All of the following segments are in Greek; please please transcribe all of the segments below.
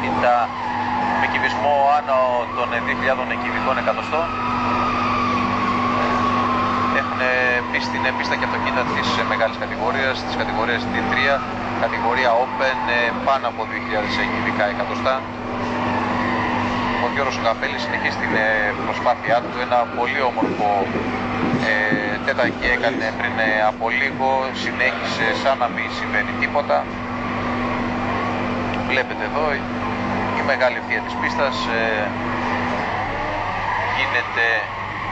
ταχύτητα με κυβισμό άνω των 2.000 κυβικών εκατοστών. Έχουν μπει στην πίστα και αυτοκίνητα της μεγάλης κατηγορίας, της κατηγορίας D3, κατηγορία Open, πάνω από 2.000 κυβικά εκατοστά. Ο Γιώργος Καπέλης συνεχίζει την προσπάθειά του, ένα πολύ όμορφο τέτακι έκανε πριν από λίγο, συνέχισε σαν να μην συμβαίνει τίποτα. Βλέπετε εδώ η μεγάλη ευθεία της πίστας, γίνεται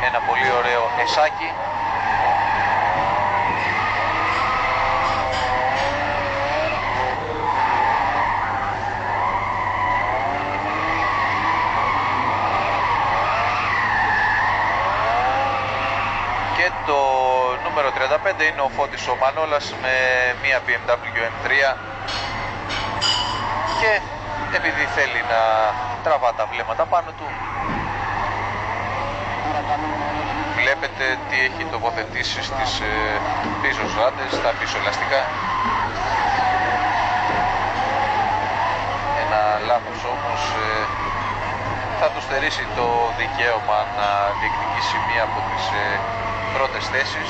ένα πολύ ωραίο εσάκι. Και το νούμερο 35 είναι ο Φώτης ο Μανόλας με μία BMW M3 και επειδή θέλει να τραβά τα βλέμματα πάνω του, βλέπετε τι έχει τοποθετήσει στις πίσω ράντες, στα πίσω ελαστικά. Ένα λάθος όμως θα του στερήσει το δικαίωμα να διεκδικήσει μία από τις πρώτες θέσεις.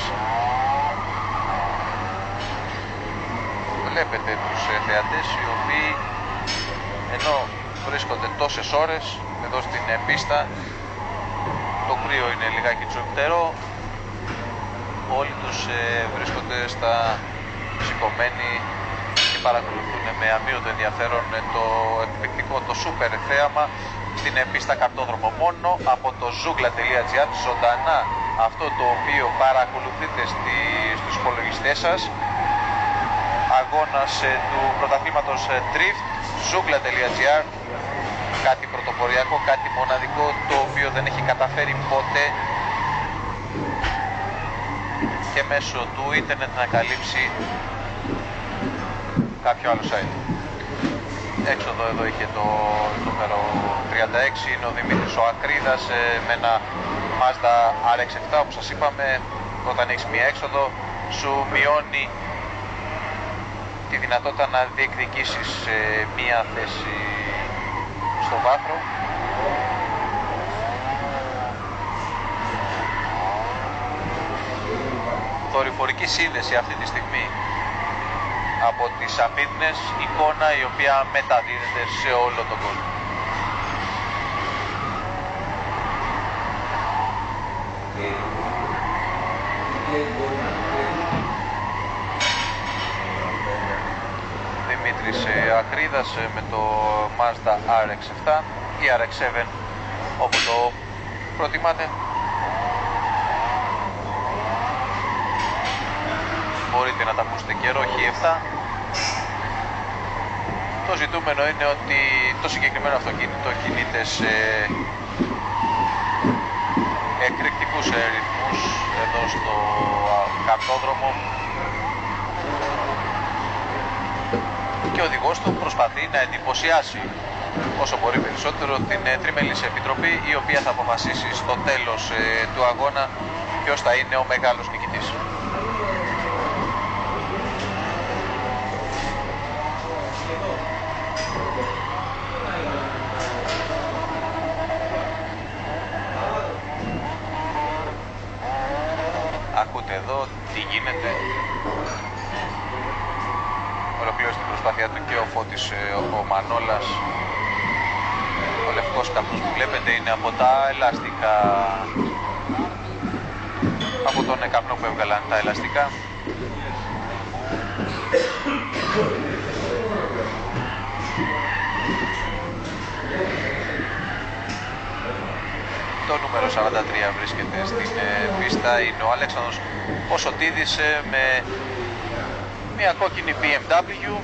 Βλέπετε τους θεατές οι οποίοι ενώ βρίσκονται τόσες ώρες εδώ στην πίστα, το κρύο είναι λιγάκι τσουπτερό, όλοι τους βρίσκονται στα σηκωμένοι και παρακολουθούν με αμείωτο ενδιαφέρον το εκπληκτικό, το σούπερ θέαμα στην πίστα καρτόδρομο. Μόνο από το zoogla.gr ζωντανά αυτό το οποίο παρακολουθείτε στους υπολογιστές σας, αγώνας του πρωταθλήματος Drift, zoogla.gr, κάτι πρωτοποριακό, κάτι μοναδικό, το οποίο δεν έχει καταφέρει ποτέ και μέσω του ίντερνετ να καλύψει κάποιο άλλο site. Έξοδο εδώ είχε το νούμερο 36, είναι ο Δημήτρης ο Ακρίδας με ένα Mazda RX-7. Όπως σας είπαμε, όταν έχεις μία έξοδο σου μειώνει τη δυνατότητα να διεκδικήσεις μία θέση στο βάθρο. Δορυφορική σύνδεση αυτή τη στιγμή από τις Αμύδνες, εικόνα η οποία μεταδίδεται σε όλο τον κόσμο. Δημήτρης Ακρίδας με το Mazda RX-7 ή RX-7 όπως το προτιμάτε. Μπορείτε να τα ακούσετε και ρόχι 7. Το ζητούμενο είναι ότι το συγκεκριμένο αυτοκίνητο κινείται σε εκρηκτικούς ρυθμούς εδώ στο καρτόδρομο και ο οδηγός του προσπαθεί να εντυπωσιάσει όσο μπορεί περισσότερο την Τριμελής Επιτροπή, η οποία θα αποφασίσει στο τέλος του αγώνα ποιος θα είναι ο μεγάλος νικητής. Ακούτε εδώ τι γίνεται. Ολοκλήρωσε την προσπάθειά του και ο Φώτης ο Μανόλας. Ο λευκός καπνός που βλέπετε είναι από τα ελαστικά, από τον καπνό που έβγαλαν τα ελαστικά. Το νούμερο 43 βρίσκεται στην πίστα, είναι ο Αλέξανδρος ο Σωτίδης με μια κόκκινη BMW